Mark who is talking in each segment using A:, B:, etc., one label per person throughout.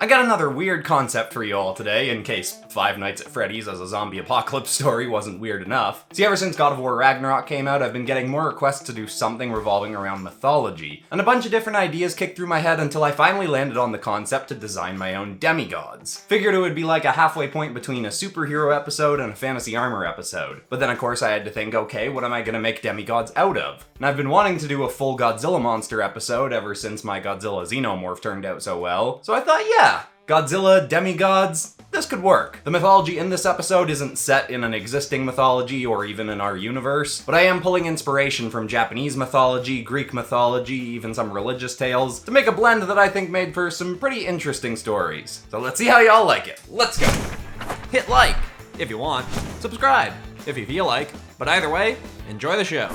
A: I got another weird concept for you all today, in case Five Nights at Freddy's as a zombie apocalypse story wasn't weird enough. See, ever since God of War Ragnarok came out, I've been getting more requests to do something revolving around mythology, and a bunch of different ideas kicked through my head until I finally landed on the concept to design my own demigods. Figured it would be like a halfway point between a superhero episode and a fantasy armor episode. But then of course I had to think, okay, what am I gonna make demigods out of? And I've been wanting to do a full Godzilla monster episode ever since my Godzilla xenomorph turned out so well, so I thought, yeah, Godzilla, demigods, this could work. The mythology in this episode isn't set in an existing mythology or even in our universe, but I am pulling inspiration from Japanese mythology, Greek mythology, even some religious tales, to make a blend that I think made for some pretty interesting stories. So let's see how y'all like it. Let's go! Hit like, if you want. Subscribe, if you feel like. But either way, enjoy the show.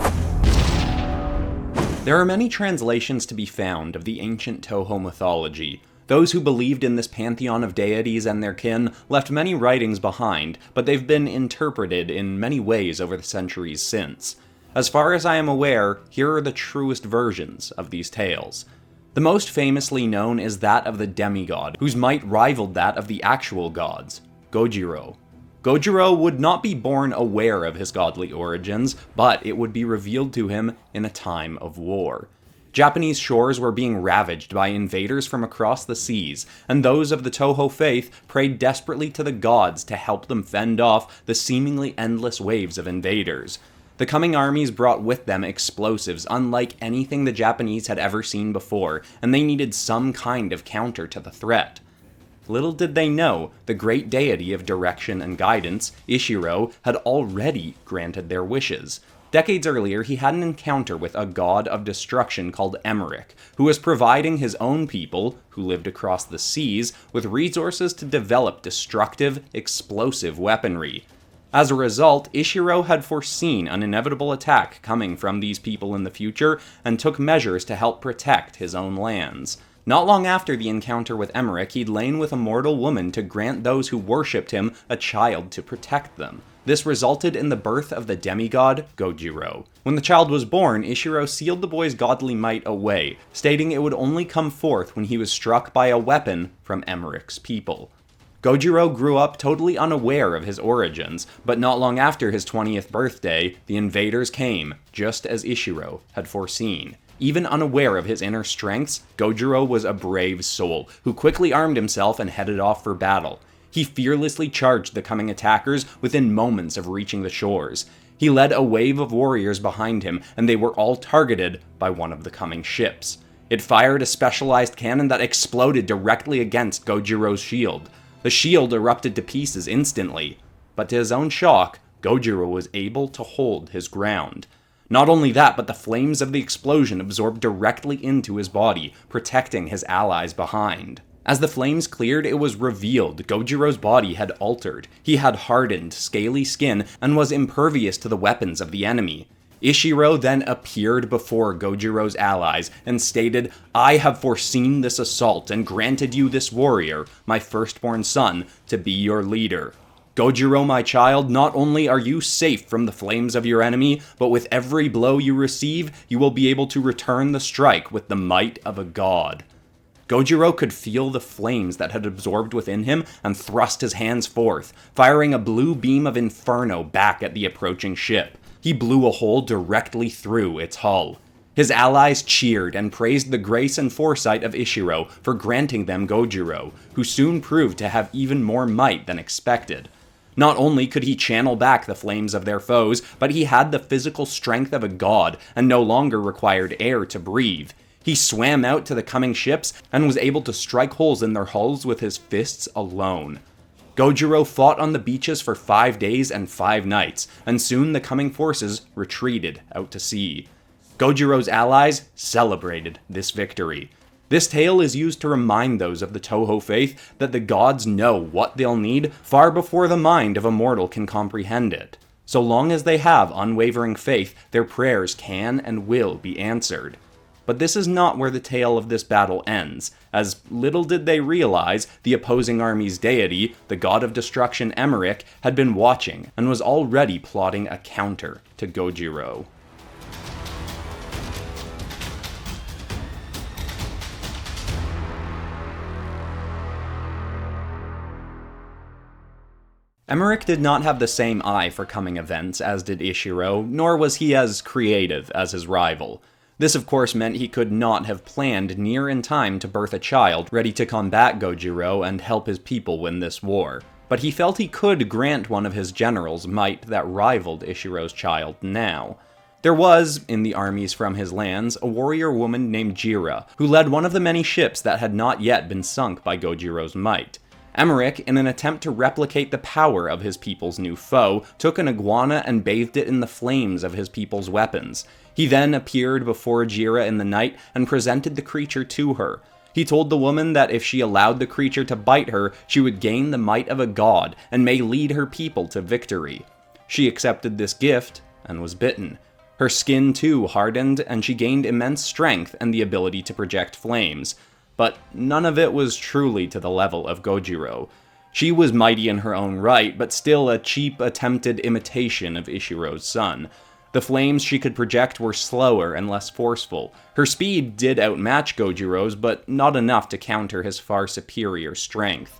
A: There are many translations to be found of the ancient Toho mythology. Those who believed in this pantheon of deities and their kin left many writings behind, but they've been interpreted in many ways over the centuries since. As far as I am aware, here are the truest versions of these tales. The most famously known is that of the demigod, whose might rivaled that of the actual gods, Gojiro. Gojiro would not be born aware of his godly origins, but it would be revealed to him in a time of war. Japanese shores were being ravaged by invaders from across the seas, and those of the Toho faith prayed desperately to the gods to help them fend off the seemingly endless waves of invaders. The coming armies brought with them explosives unlike anything the Japanese had ever seen before, and they needed some kind of counter to the threat. Little did they know, the great deity of direction and guidance, Ishiro, had already granted their wishes. Decades earlier, he had an encounter with a god of destruction called Emmerich, who was providing his own people, who lived across the seas, with resources to develop destructive, explosive weaponry. As a result, Ishiro had foreseen an inevitable attack coming from these people in the future, and took measures to help protect his own lands. Not long after the encounter with Emmerich, he'd lain with a mortal woman to grant those who worshipped him a child to protect them. This resulted in the birth of the demigod, Gojiro. When the child was born, Ishiro sealed the boy's godly might away, stating it would only come forth when he was struck by a weapon from Emmerich's people. Gojiro grew up totally unaware of his origins, but not long after his 20th birthday, the invaders came, just as Ishiro had foreseen. Even unaware of his inner strengths, Gojiro was a brave soul, who quickly armed himself and headed off for battle. He fearlessly charged the coming attackers within moments of reaching the shores. He led a wave of warriors behind him, and they were all targeted by one of the coming ships. It fired a specialized cannon that exploded directly against Gojiro's shield. The shield erupted to pieces instantly, but to his own shock, Gojiro was able to hold his ground. Not only that, but the flames of the explosion absorbed directly into his body, protecting his allies behind. As the flames cleared, it was revealed Gojiro's body had altered. He had hardened, scaly skin and was impervious to the weapons of the enemy. Ishiro then appeared before Gojiro's allies and stated, "I have foreseen this assault and granted you this warrior, my firstborn son, to be your leader. Gojiro, my child, not only are you safe from the flames of your enemy, but with every blow you receive, you will be able to return the strike with the might of a god." Gojiro could feel the flames that had absorbed within him and thrust his hands forth, firing a blue beam of inferno back at the approaching ship. He blew a hole directly through its hull. His allies cheered and praised the grace and foresight of Ishiro for granting them Gojiro, who soon proved to have even more might than expected. Not only could he channel back the flames of their foes, but he had the physical strength of a god and no longer required air to breathe. He swam out to the coming ships and was able to strike holes in their hulls with his fists alone. Gojiro fought on the beaches for 5 days and 5 nights, and soon the coming forces retreated out to sea. Gojiro's allies celebrated this victory. This tale is used to remind those of the Toho faith that the gods know what they'll need far before the mind of a mortal can comprehend it. So long as they have unwavering faith, their prayers can and will be answered. But this is not where the tale of this battle ends, as little did they realize the opposing army's deity, the god of destruction Emmerich, had been watching and was already plotting a counter to Gojiro. Emmerich did not have the same eye for coming events as did Ishiro, nor was he as creative as his rival. This of course meant he could not have planned near in time to birth a child ready to combat Gojiro and help his people win this war. But he felt he could grant one of his generals might that rivaled Ishiro's child now. There was, in the armies from his lands, a warrior woman named Jira, who led one of the many ships that had not yet been sunk by Gojiro's might. Emmerich, in an attempt to replicate the power of his people's new foe, took an iguana and bathed it in the flames of his people's weapons. He then appeared before Jira in the night and presented the creature to her. He told the woman that if she allowed the creature to bite her, she would gain the might of a god and may lead her people to victory. She accepted this gift and was bitten. Her skin too hardened, and she gained immense strength and the ability to project flames. But none of it was truly to the level of Gojiro. She was mighty in her own right, but still a cheap attempted imitation of Ishiro's son. The flames she could project were slower and less forceful. Her speed did outmatch Gojiro's, but not enough to counter his far superior strength.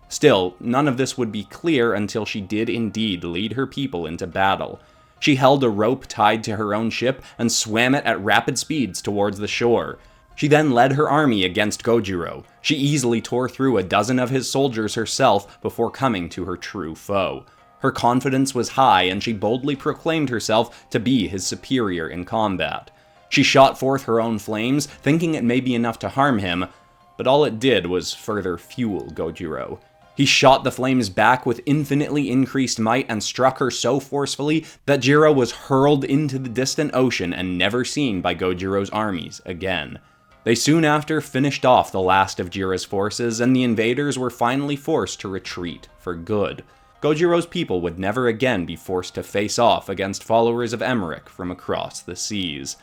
A: Still, none of this would be clear until she did indeed lead her people into battle. She held a rope tied to her own ship and swam it at rapid speeds towards the shore. She then led her army against Gojiro. She easily tore through a dozen of his soldiers herself before coming to her true foe. Her confidence was high, and she boldly proclaimed herself to be his superior in combat. She shot forth her own flames, thinking it may be enough to harm him, but all it did was further fuel Gojiro. He shot the flames back with infinitely increased might and struck her so forcefully that Jiro was hurled into the distant ocean and never seen by Gojiro's armies again. They soon after finished off the last of Jira's forces, and the invaders were finally forced to retreat for good. Gojiro's people would never again be forced to face off against followers of Emmerich from across the seas.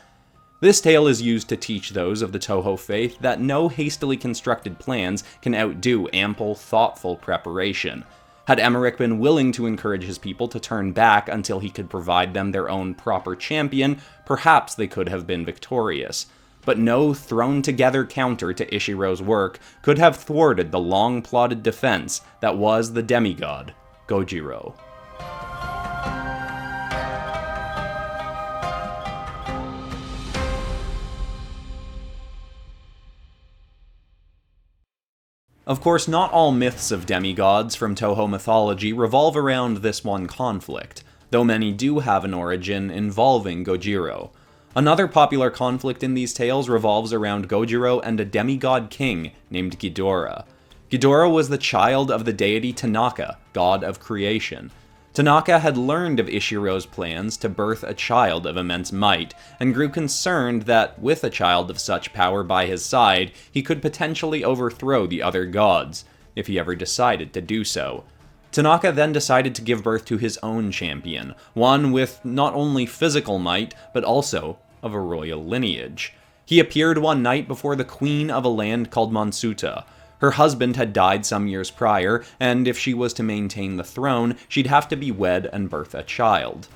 A: This tale is used to teach those of the Toho faith that no hastily constructed plans can outdo ample, thoughtful preparation. Had Emmerich been willing to encourage his people to turn back until he could provide them their own proper champion, perhaps they could have been victorious. But no thrown-together counter to Ishiro's work could have thwarted the long-plotted defense that was the demigod, Gojiro. Of course, not all myths of demigods from Toho mythology revolve around this one conflict, though many do have an origin involving Gojiro. Another popular conflict in these tales revolves around Gojiro and a demigod king named Ghidorah. Ghidorah was the child of the deity Tanaka, god of creation. Tanaka had learned of Ishiro's plans to birth a child of immense might, and grew concerned that, with a child of such power by his side, he could potentially overthrow the other gods, if he ever decided to do so. Tanaka then decided to give birth to his own champion, one with not only physical might, but also of a royal lineage. He appeared one night before the queen of a land called Monsuta. Her husband had died some years prior, and if she was to maintain the throne, she'd have to be wed and birth a child.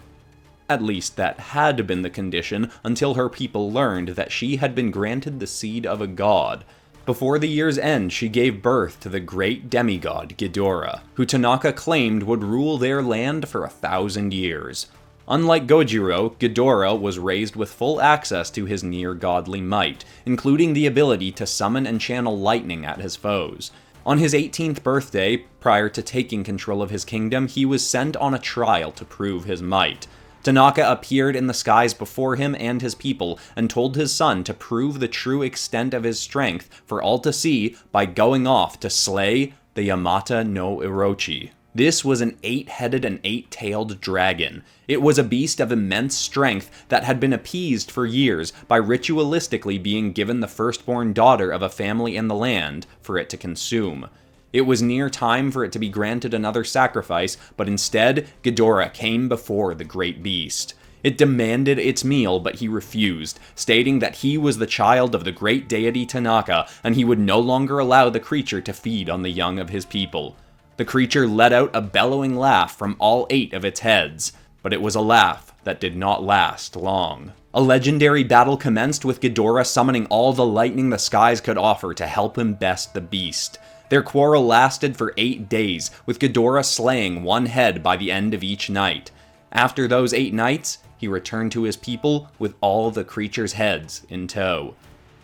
A: At least that had been the condition until her people learned that she had been granted the seed of a god. Before the year's end, she gave birth to the great demigod Ghidorah, who Tanaka claimed would rule their land for 1,000 years. Unlike Gojiro, Ghidorah was raised with full access to his near-godly might, including the ability to summon and channel lightning at his foes. On his 18th birthday, prior to taking control of his kingdom, he was sent on a trial to prove his might. Tanaka appeared in the skies before him and his people, and told his son to prove the true extent of his strength for all to see by going off to slay the Yamata no Orochi. This was an 8-headed and 8-tailed dragon. It was a beast of immense strength that had been appeased for years by ritualistically being given the firstborn daughter of a family in the land for it to consume. It was near time for it to be granted another sacrifice, but instead, Ghidorah came before the great beast. It demanded its meal, but he refused, stating that he was the child of the great deity Tanaka, and he would no longer allow the creature to feed on the young of his people. The creature let out a bellowing laugh from all 8 of its heads, but it was a laugh that did not last long. A legendary battle commenced with Ghidorah summoning all the lightning the skies could offer to help him best the beast. Their quarrel lasted for 8 days, with Ghidorah slaying one head by the end of each night. After those 8 nights, he returned to his people with all the creatures' heads in tow.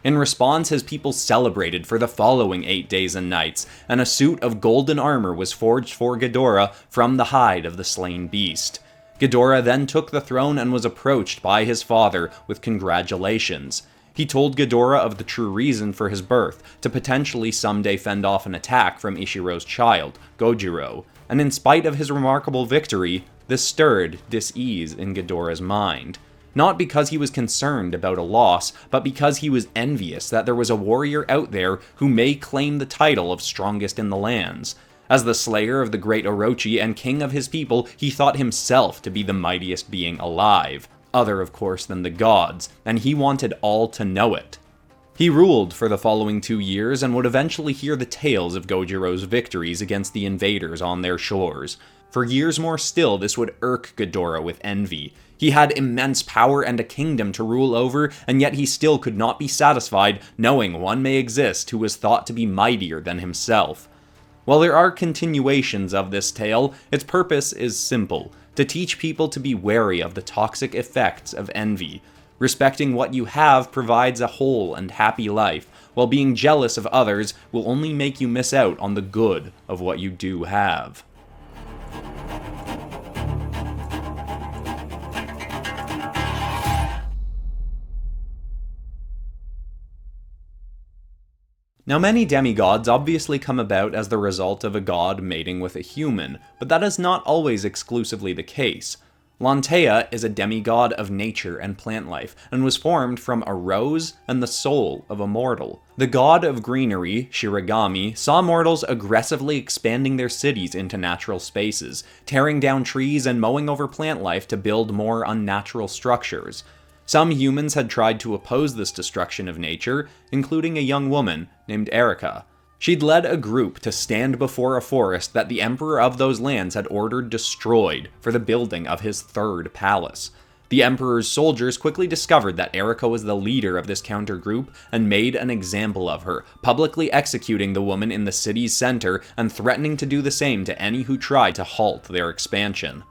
A: In response, his people celebrated for the following 8 days and nights, and a suit of golden armor was forged for Ghidorah from the hide of the slain beast. Ghidorah then took the throne and was approached by his father with congratulations. He told Ghidorah of the true reason for his birth, to potentially someday fend off an attack from Ishiro's child, Gojiro, and in spite of his remarkable victory, this stirred dis-ease in Ghidorah's mind. Not because he was concerned about a loss, but because he was envious that there was a warrior out there who may claim the title of strongest in the lands. As the slayer of the great Orochi and king of his people, he thought himself to be the mightiest being alive. Other, of course, than the gods, and he wanted all to know it. He ruled for the following 2 years and would eventually hear the tales of Gojiro's victories against the invaders on their shores. For years more still, this would irk Ghidorah with envy. He had immense power and a kingdom to rule over, and yet he still could not be satisfied knowing one may exist who was thought to be mightier than himself. While there are continuations of this tale, its purpose is simple: to teach people to be wary of the toxic effects of envy. Respecting what you have provides a whole and happy life, while being jealous of others will only make you miss out on the good of what you do have. Now, many demigods obviously come about as the result of a god mating with a human, but that is not always exclusively the case. Lantea is a demigod of nature and plant life, and was formed from a rose and the soul of a mortal. The god of greenery, Shiragami, saw mortals aggressively expanding their cities into natural spaces, tearing down trees and mowing over plant life to build more unnatural structures. Some humans had tried to oppose this destruction of nature, including a young woman named Erica. She'd led a group to stand before a forest that the emperor of those lands had ordered destroyed for the building of his third palace. The emperor's soldiers quickly discovered that Erica was the leader of this counter group and made an example of her, publicly executing the woman in the city's center and threatening to do the same to any who tried to halt their expansion.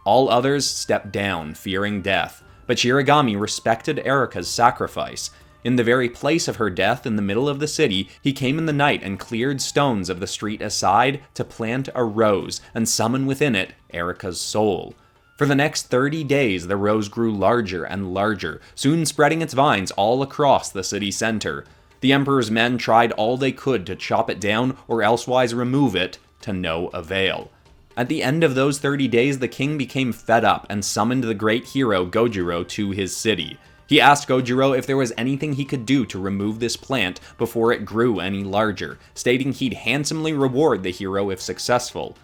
A: All others stepped down, fearing death. But Shiragami respected Erica's sacrifice. In the very place of her death in the middle of the city, he came in the night and cleared stones of the street aside to plant a rose and summon within it Erica's soul. For the next 30 days, the rose grew larger and larger, soon spreading its vines all across the city center. The emperor's men tried all they could to chop it down or elsewise remove it, to no avail. At the end of those 30 days, the king became fed up and summoned the great hero Gojiro to his city. He asked Gojiro if there was anything he could do to remove this plant before it grew any larger, stating he'd handsomely reward the hero if successful.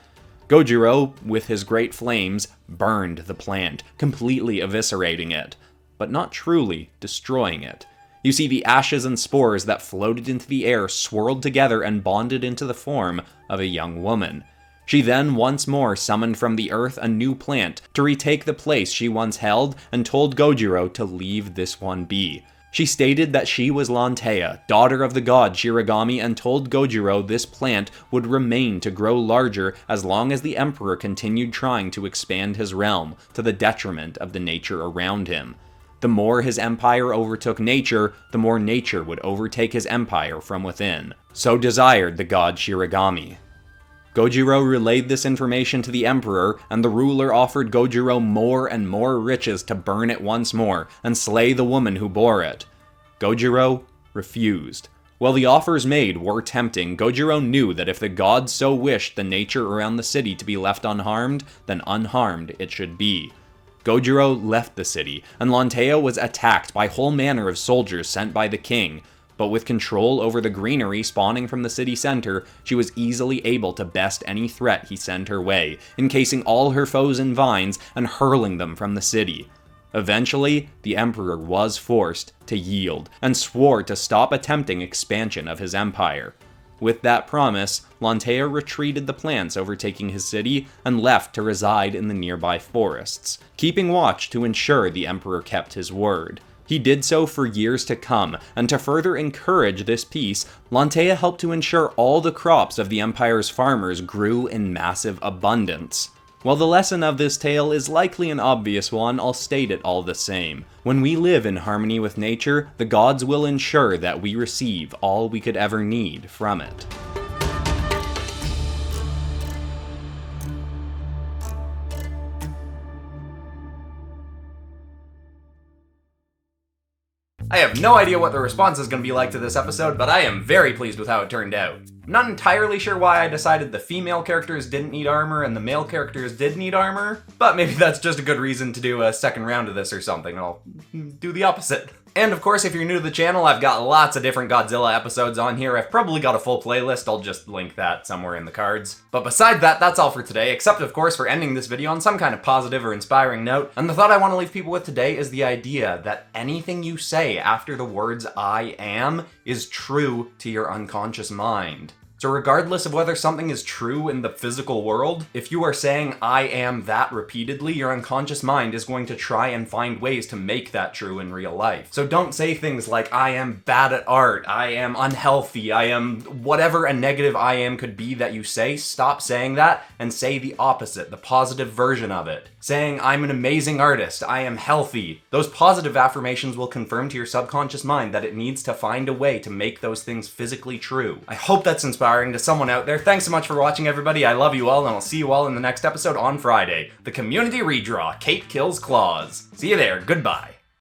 A: Gojiro, with his great flames, burned the plant, completely eviscerating it, but not truly destroying it. You see, the ashes and spores that floated into the air swirled together and bonded into the form of a young woman. She then once more summoned from the earth a new plant to retake the place she once held and told Gojiro to leave this one be. She stated that she was Lantea, daughter of the god Shiragami, and told Gojiro this plant would remain to grow larger as long as the emperor continued trying to expand his realm, to the detriment of the nature around him. The more his empire overtook nature, the more nature would overtake his empire from within. So desired the god Shiragami. Gojiro relayed this information to the emperor, and the ruler offered Gojiro more and more riches to burn it once more and slay the woman who bore it. Gojiro refused. While the offers made were tempting, Gojiro knew that if the gods so wished the nature around the city to be left unharmed, then unharmed it should be. Gojiro left the city, and Lantea was attacked by whole manner of soldiers sent by the king. But with control over the greenery spawning from the city center, she was easily able to best any threat he sent her way, encasing all her foes in vines and hurling them from the city. Eventually, the emperor was forced to yield, and swore to stop attempting expansion of his empire. With that promise, Lantea retreated the plants overtaking his city and left to reside in the nearby forests, keeping watch to ensure the emperor kept his word. He He did so for years to come, and to further encourage this peace, Lantea helped to ensure all the crops of the Empire's farmers grew in massive abundance. While the lesson of this tale is likely an obvious one, I'll state it all the same. When we live in harmony with nature, the gods will ensure that we receive all we could ever need from it. I have no idea what the response is going to be like to this episode, but I am very pleased with how it turned out. I'm not entirely sure why I decided the female characters didn't need armor and the male characters did need armor, but maybe that's just a good reason to do a second round of this or something. I'll do the opposite. And of course, if you're new to the channel, I've got lots of different Godzilla episodes on here. I've probably got a full playlist, I'll just link that somewhere in the cards. But besides that, that's all for today, except of course for ending this video on some kind of positive or inspiring note. And the thought I want to leave people with today is the idea that anything you say after the words I am is true to your unconscious mind. So regardless of whether something is true in the physical world, if you are saying I am that repeatedly, your unconscious mind is going to try and find ways to make that true in real life. So don't say things like I am bad at art, I am unhealthy, I am whatever a negative I am could be that you say. Stop saying that and say the opposite, the positive version of it. Saying I'm an amazing artist, I am healthy. Those positive affirmations will confirm to your subconscious mind that it needs to find a way to make those things physically true. I hope that's inspiring to someone out there. Thanks so much for watching, everybody. I love you all, and I'll see you all in the next episode on Friday. The community redraw, Kate Kills Claws. See you there. Goodbye.